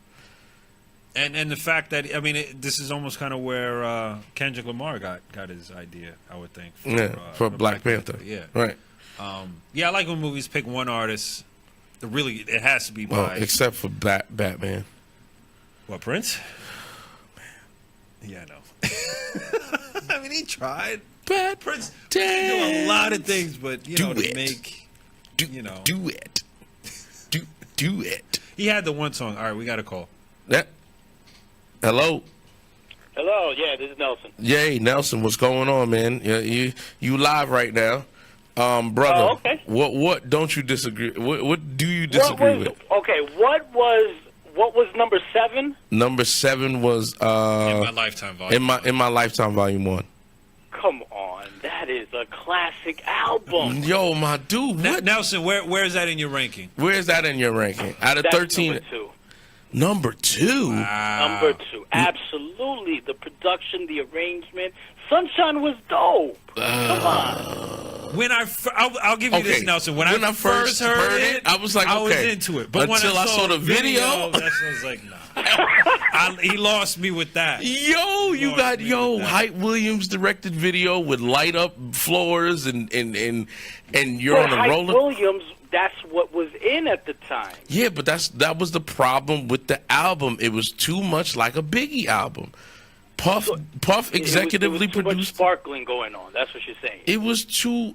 And the fact that, I mean, this is almost kind of where Kendrick Lamar got his idea, I would think. For Black Panther. Yeah. Right. Yeah, I like when movies pick one artist. It has to be by... except for Batman. What, Prince? Yeah, I know. I mean, he tried. Prince can do a lot of things, but, you know, to make... Do it. Do it. He had the one song. All right, we got a call. Hello? Hello, yeah, this is Nelson. Yay, Nelson, what's going on, man? You live right now. Brother, oh, okay. What don't you disagree? What do you disagree with? Okay, what was number 7? Number 7 was In My Lifetime Volume. In my Lifetime Volume 1. Come on, that is a classic album. Yo, my dude, what? Nelson, where is that in your ranking? Where is that in your ranking? Out of That's 13, number 2. Number 2. Wow. Number 2, absolutely. The production, the arrangement, Sunshine was dope. Come on. When I'll give you this, Nelson. When I first heard it, I was like, okay. I was into it. But until when I saw the video, I was like, nah. He lost me with that. Hype Williams directed video with light up floors and you're But on a Hype roller. Williams, that's what was in at the time. Yeah, but that was the problem with the album. It was too much like a Biggie album. Puff executively it was too produced. much sparkling going on. That's what you're saying. It was too.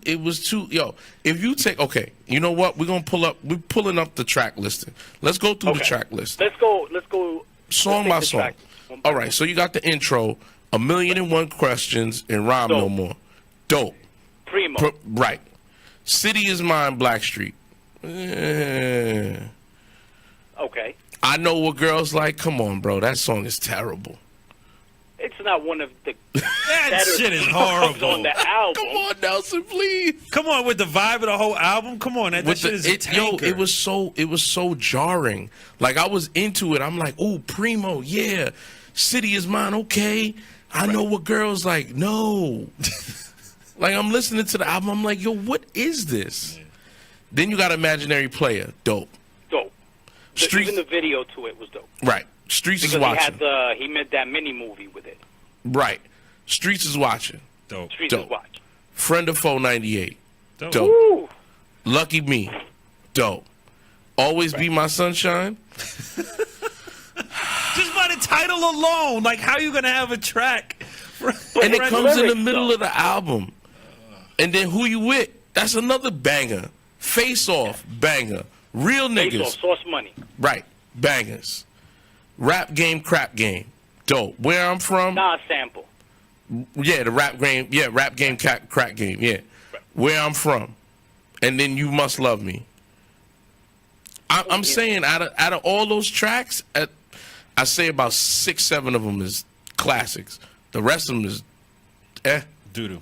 Yo, if you take, you know what? We're pulling up the track listing. Let's go through the track list. Let's go. Song by song. All right. So you got the intro, 1,000,001 Questions, and Rhyme No More. Dope. Primo. Right. City Is Mine, Blackstreet. Okay. I Know What Girls Like. Come on, bro. That song is terrible. It's not one of the that shit is horrible on the album. Come on, Nelson, please. Come on, with the vibe of the whole album. Come on, that shit is a tanker. It was so jarring. Like, I was into it. I'm like, oh, Primo, yeah. City Is Mine, okay. I Know What Girls Like. No. Like, I'm listening to the album. I'm like, yo, what is this? Yeah. Then you got Imaginary Player. Dope. Even the video to it was dope. Right. Streets is watching. He made that mini movie with it. Right. Streets is watching. Dope. Streets is watching. Friend of Foe 98. Dope. Woo. Lucky Me. Dope. Always Be My Sunshine. Just by the title alone, like, how you gonna have a track? And it comes in the middle of the album. And then Who You With? That's another banger. Face Off, banger. Real Niggas. Face Off, Source Money. Right. Bangers. Rap Game, Crap Game. Dope. Where I'm From. Nah, sample. Yeah, the rap game. Yeah, Rap Game, Crack Game. Yeah. Right. Where I'm From. And then You Must Love Me. I'm saying out of all those tracks, I say about 6, 7 of them is classics. The rest of them is doo-doo.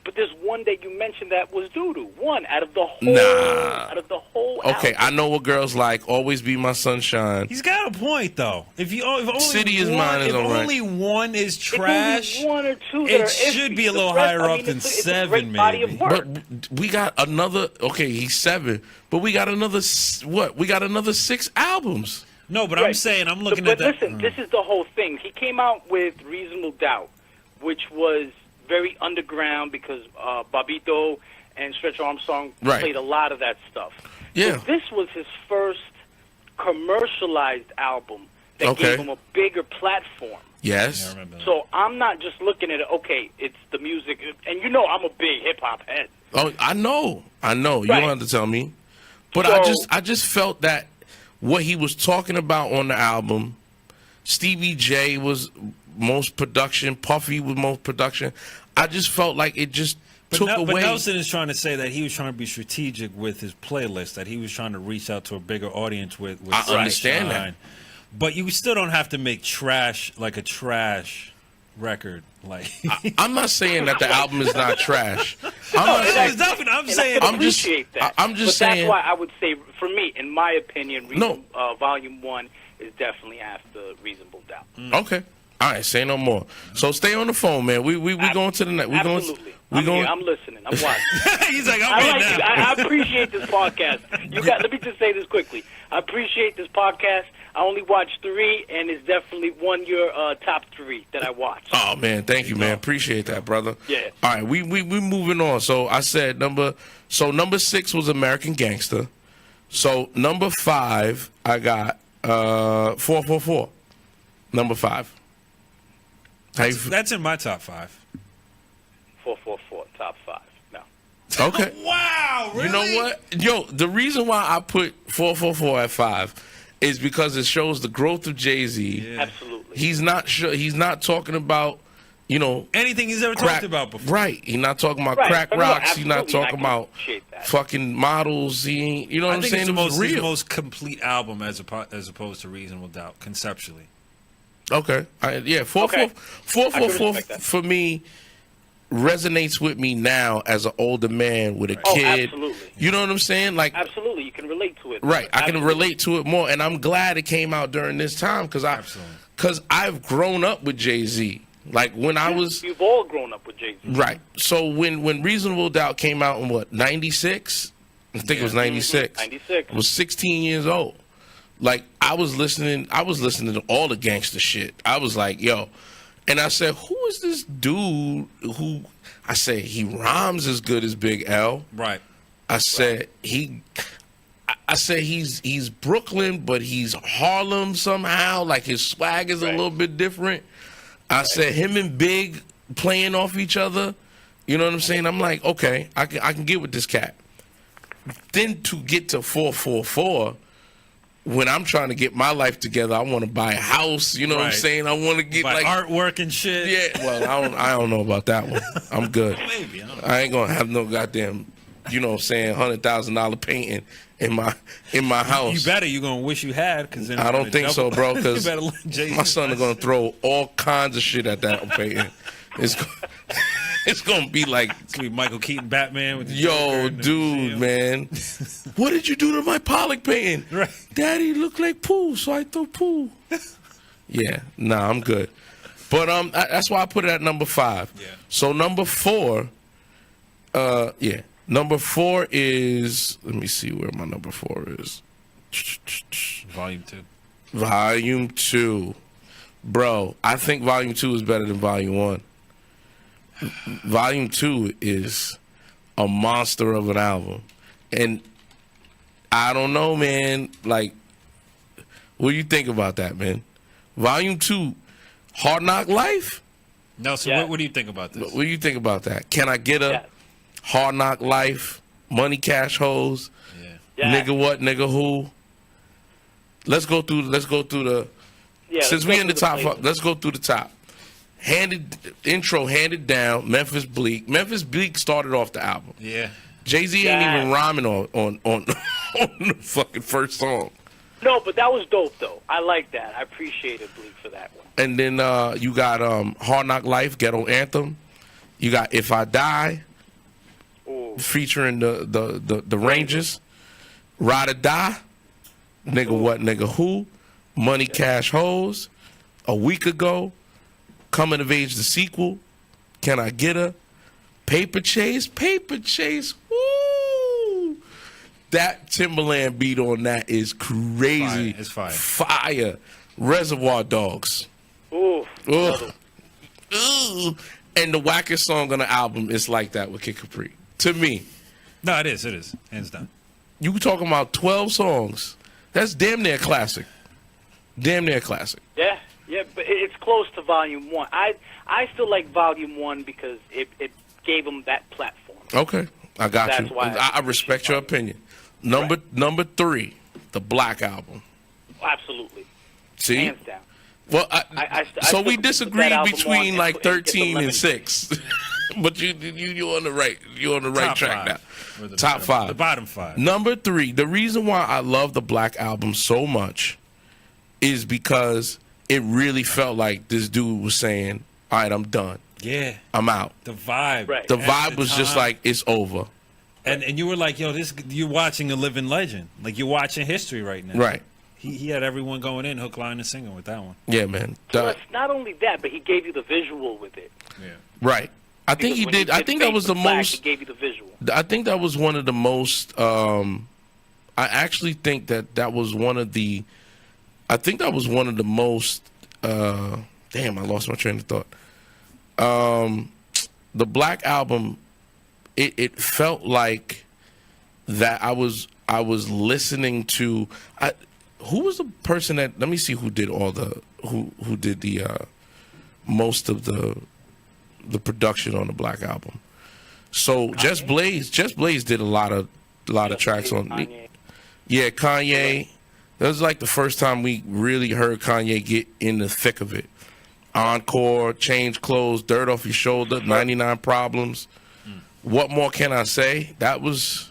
But there's one that you mentioned that was doo-doo. One out of the whole Okay, album. I Know What Girls Like. Always Be My Sunshine. He's got a point, though. If only City Is Mine is all right. Only one is trash, if only 1 or 2 it should be a little higher up than 7, maybe. But we got another. Okay, he's 7, but we got another. What? We got another 6 albums. No, but I'm saying I'm looking at that. But listen, this is the whole thing. He came out with Reasonable Doubt, which was very underground because Bobbito and Stretch Armstrong played a lot of that stuff. Yeah. But this was his first commercialized album that gave him a bigger platform. Yes. Yeah, I remember that. So I'm not just looking at it, okay, it's the music. And you know I'm a big hip-hop head. Oh, I know. I know. You Right. don't have to tell me. But I just felt that what he was talking about on the album, Stevie J was most production, Puffy was most production. I just felt like it just took away. But Nelson is trying to say that he was trying to be strategic with his playlist, that he was trying to reach out to a bigger audience with I understand that. But you still don't have to make trash like a trash record. Like I'm not saying that the album is not trash. I'm saying I'm just saying. I'm just but saying. That's why I would say, for me, in my opinion, Volume 1 is definitely after Reasonable Doubt. Okay. All right, say no more. So stay on the phone, man. We going to the next. Absolutely. I'm listening. I'm watching. He's like, I appreciate this podcast. Let me just say this quickly. I appreciate this podcast. I only watched 3, and it's definitely one your top 3 that I watched. Oh man, thank you, man. Appreciate that, brother. Yeah. All right, we moving on. So I said number 6 was American Gangster. So number 5, I got 444. Number 5. That's in my top 5. 444, top 5. No. Okay. Wow, really? You know what? Yo, the reason why I put 444 at 5 is because it shows the growth of Jay-Z. Yeah. Absolutely. He's not talking about, anything he's ever talked about before. Right. He's not talking about crack rocks. He's not talking about fucking models. He ain't, you know what I'm saying? It's the most complete album as opposed to Reasonable Doubt, conceptually. Okay. 444 for me resonates with me now as an older man with a kid. Absolutely. You know what I'm saying? Like, absolutely, you can relate to it. Right, I can relate to it more, and I'm glad it came out during this time because I've grown up with Jay-Z. Like when I was, you've all grown up with Jay-Z. Right. So when Reasonable Doubt came out in what, 96? I think it was 96. 96. I was 16 years old. Like I was listening to all the gangster shit. I was like, yo. And I said, who is this dude who, I said, he rhymes as good as Big L. Right. I said, he's Brooklyn, but he's Harlem somehow. Like his swag is a little bit different. I said, him and Big playing off each other. You know what I'm saying? I'm like, okay, I can get with this cat. Then to get to 444, when I'm trying to get my life together, I want to buy a house. You know what I'm saying? I want to get buy like artwork and shit. Yeah. Well, I don't know about that one. I'm good. Maybe. I ain't gonna have no goddamn, you know what I'm saying, $100,000 painting in my house. You better. You're gonna wish you had. Cause then I don't think so, bro. Because my son is gonna throw all kinds of shit at that painting. It's gonna be like it's gonna be Michael Keaton Batman with the yo, dude, man. What did you do to my Pollock painting? Right. Daddy looked like poo, so I threw poo. Yeah, nah, I'm good. But that's why I put it at number 5. Yeah. So number 4, number 4 is, let me see where my number 4 is. Volume 2. Volume 2. Bro, I think Volume 2 is better than Volume 1. Volume 2 is a monster of an album. And I don't know, man. Like, what do you think about that, man? Volume 2, Hard Knock Life? Nelson, what do you think about this? What do you think about that? Can I Get a Hard Knock Life, Money Cash Hoes, Nigga What, Nigga Who? Let's go through the since we in the top 5, let's go through the top. Handed down, Memphis Bleak. Memphis Bleak started off the album. Yeah. Jay-Z ain't even rhyming on the fucking first song. No, but that was dope though. I like that. I appreciated Bleak for that one. And then you got Hard Knock Life, Ghetto Anthem. You got If I Die, featuring the Rangers. Ride or Die, Nigga What, Nigga Who, Money Cash Hoes, A Week Ago, Coming of Age the sequel, Can I Get Her, Paper Chase, woo! That Timberland beat on that is crazy. It's fire. Fire. Reservoir Dogs. Ooh. Ooh. And the wackest song on the album is Like That with Kid Capri. To me. No, it is. Hands down. You talking about 12 songs. That's damn near classic. Damn near classic. Yeah, but it's close to Volume 1. I still like Volume 1 because it gave them that platform. Okay. I got you. I respect your opinion. Number 3, the Black Album. Absolutely. See? Hands down. Well, so we disagree between like 13 and 6. But you're on the right track now. Top 5. The bottom 5. Number 3, the reason why I love the Black Album so much is because it really felt like this dude was saying, all right, I'm done. Yeah. I'm out. The vibe. Right. The vibe was just like, it's over. And you were like, yo, you're watching a living legend. Like, you're watching history right now. Right. He had everyone going in, hook, line, and single with that one. Yeah, man. Plus, not only that, but he gave you the visual with it. Yeah. Right. I think he did. I think that was the most. He gave you the visual. I think that was one of the most. I actually think that was one of the. I think that was one of the most. Damn, I lost my train of thought. The Black Album, it felt like that I was listening to. Who was the person that? Let me see who did all the who did the most of the production on the Black Album. So Just Blaze did a lot of tracks on. Kanye. Yeah, Kanye. That was like the first time we really heard Kanye get in the thick of it. Encore, Change Clothes, Dirt Off Your Shoulder, 99 Problems. What more can I say? That was,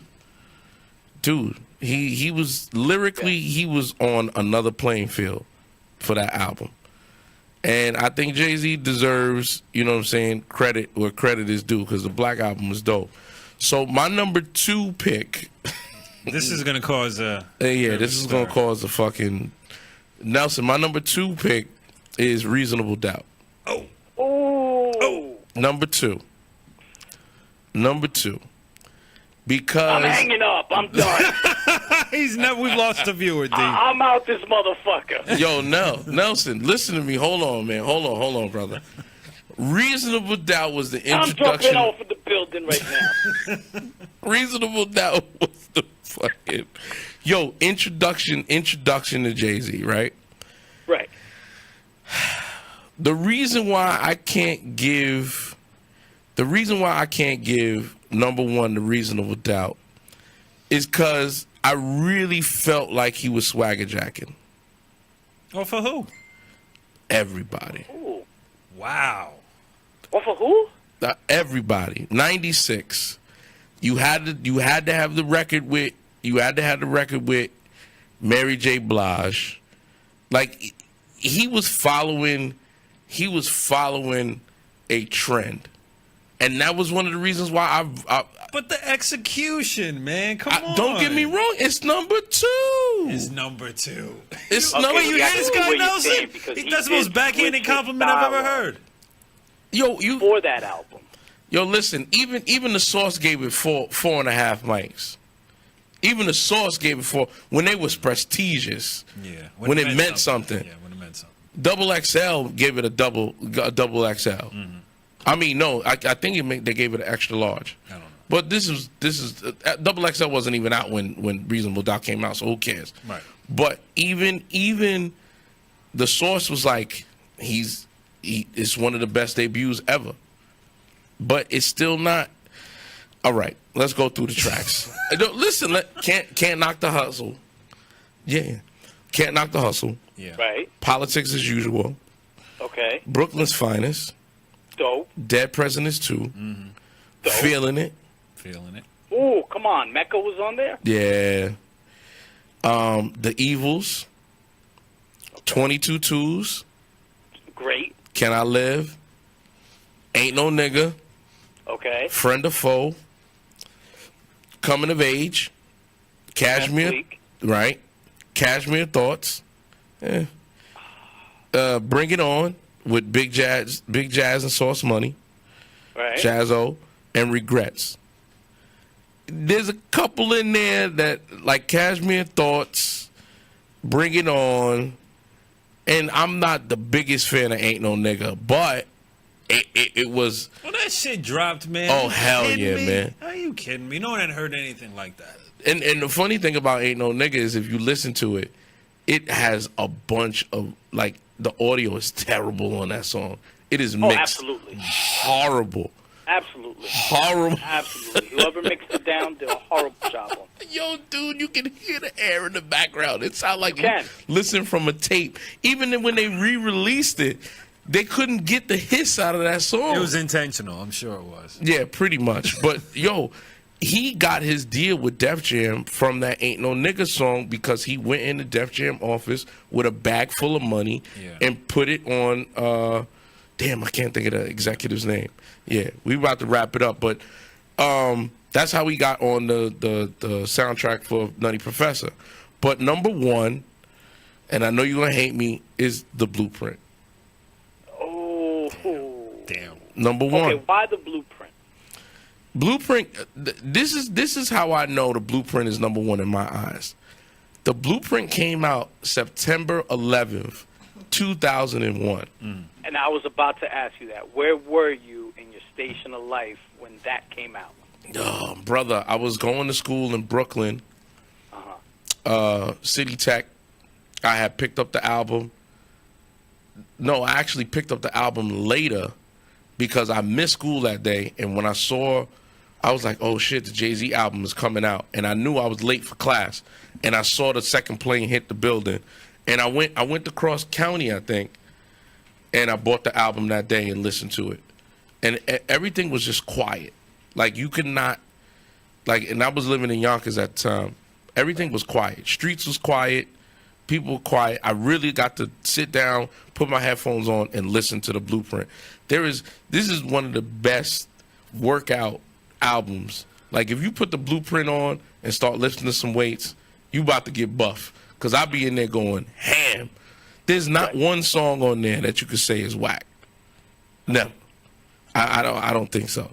dude. He was lyrically, he was on another playing field for that album. And I think Jay-Z deserves, you know what I'm saying, credit where credit is due, because the Black Album was dope. So my number 2 pick. This is going to cause a... this is going to cause a fucking... Nelson, my number 2 pick is Reasonable Doubt. Oh. Number 2. Because... I'm hanging up. I'm done. We've lost a viewer, D. I'm out this motherfucker. Yo, Nelson, listen to me. Hold on, man. Hold on, brother. Reasonable Doubt was the introduction. I'm jumping off of the building right now. Reasonable Doubt was the fucking... Yo, introduction to Jay-Z, right? Right. The reason why I can't give number 1 the Reasonable Doubt is because I really felt like he was swagger jacking. Oh, for who? Everybody. Ooh. Wow. Oh, for who? Everybody. 96. You had to have the record with Mary J. Blige. Like, he was following a trend. And that was one of the reasons why But the execution, man, come on. Don't get me wrong, it's number 2. It's number 2. It's Okay, number. you You hear this guy, what you're Nelson? saying, because he That's the most did backhanded switch his compliment I've ever style heard. for that album. Yo, listen. Even the Source gave it 4.5 mics. Even the Source gave it 4 when they was prestigious. Yeah. When it meant something. Yeah, when it meant something. Double XL gave it a double XL. Mm-hmm. I mean, no, I think they gave it an extra large. I don't know. But this is double XL wasn't even out when Reasonable Doubt came out, so who cares? Right. But even the Source was like, it's one of the best debuts ever. But it's still not. All right, let's go through the tracks. Listen, can't knock the hustle. Yeah, can't knock the hustle. Yeah. Right. Politics as usual. Okay. Brooklyn's Finest. Dope. Dead Presidents 2. Mm-hmm. Dope. Feeling It. Ooh, come on. Mecca was on there? Yeah. The Evils. 22 Twos. Great. Can I Live? Ain't No Nigga. Okay. Friend or Foe. Coming of Age. Cashmere. Right. Cashmere Thoughts. Bring It On with Big Jazz and Sauce Money. Right. Jazzo. And Regrets. There's a couple in there that, like Cashmere Thoughts, Bring It On, and I'm not the biggest fan of Ain't No Nigga, but it was... Well, that shit dropped, man. Oh, hell yeah, man. Are you kidding me? No one had heard anything like that. And the funny thing about Ain't No Nigga is if you listen to it, it has a bunch of, like, the audio is terrible on that song. It is mixed. Absolutely. Horrible. Absolutely. Horrible. Absolutely. Whoever mixed it down did a horrible job on it. Yo, dude, you can hear the air in the background. It sounds like you listen from a tape. Even when they re-released it, they couldn't get the hiss out of that song. It was intentional. I'm sure it was. Yeah, pretty much. But, yo, he got his deal with Def Jam from that Ain't No Nigga song because he went in the Def Jam office with a bag full of money and put it on, damn, I can't think of the executive's name. Yeah, we about to wrap it up. But that's how we got on the soundtrack for Nutty Professor. But number one, and I know you're going to hate me, is The Blueprint. Damn. Number one. Okay, why The Blueprint? Blueprint, this is how I know The Blueprint is number one in my eyes. The Blueprint came out September 11th, 2001. And I was about to ask you that. Where were you in your station of life when that came out? Oh, brother, I was going to school in Brooklyn, City Tech. I had picked up the album. No, I actually picked up the album later because I missed school that day. And when I saw, I was like, oh, shit, the Jay-Z album is coming out. And I knew I was late for class. And I saw the second plane hit the building. And I went to Cross County, I think, and I bought the album that day and listened to it. And everything was just quiet. Like, you could not, like, and I was living in Yonkers at the time. Everything was quiet. Streets was quiet. People were quiet. I really got to sit down, put my headphones on, and listen to The Blueprint. This is one of the best workout albums. Like, if you put The Blueprint on and start lifting to some weights, you about to get buff. Because I'll be in there going ham. There's not one song on there that you could say is whack. No. I don't think so.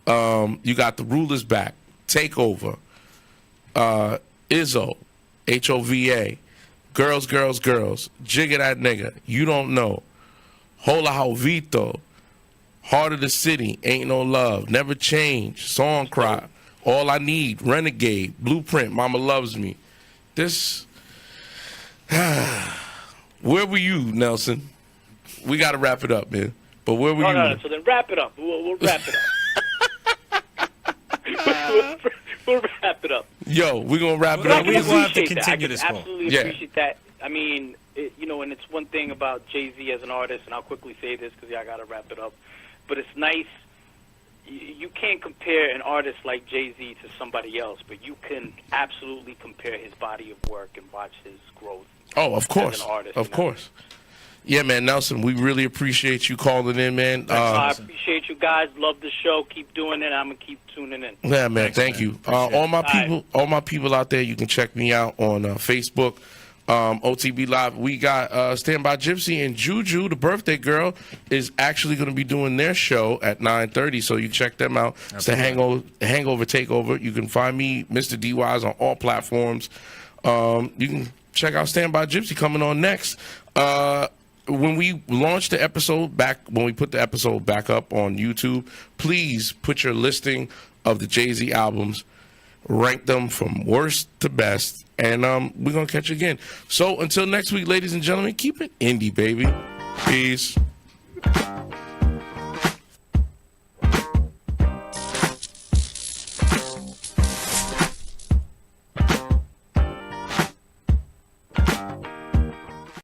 You got The Ruler's Back, Takeover, Izzo, H-O-V-A, Girls, Girls, Girls, Jigga That Nigga, You Don't Know, Hola Jovito, Heart of the City, Ain't No Love, Never Change, Song Cry, All I Need, Renegade, Blueprint, Mama Loves Me. This, where were you, Nelson? We got to wrap it up, man. But where were you? No, so then wrap it up. We'll wrap it up. We'll wrap it up. Yo, we're going to wrap it up. We're going to have to continue this call. I absolutely appreciate that. I mean, and it's one thing about Jay-Z as an artist, and I'll quickly say this because I got to wrap it up, but it's nice. You can't compare an artist like Jay-Z to somebody else, but you can absolutely compare his body of work and watch his growth. Oh, of course. As an artist, of course. Yeah, man, Nelson, we really appreciate you calling in, man. I appreciate you guys. Love the show. Keep doing it. I'm gonna keep tuning in. Yeah, man. Thank you. All my people out there, you can check me out on Facebook, OTV Live. We got Stand By Gypsy and Juju, the birthday girl, is actually going to be doing their show at 9:30. So you check them out. It's the Hangover Takeover. You can find me, Mr. D.Wise, on all platforms. You can check out Stand By Gypsy coming on next. When we launch the episode back, when we put the episode back up on YouTube, please put your listing of the Jay-Z albums, rank them from worst to best, and we're going to catch you again. So until next week, ladies and gentlemen, keep it indie, baby. Peace.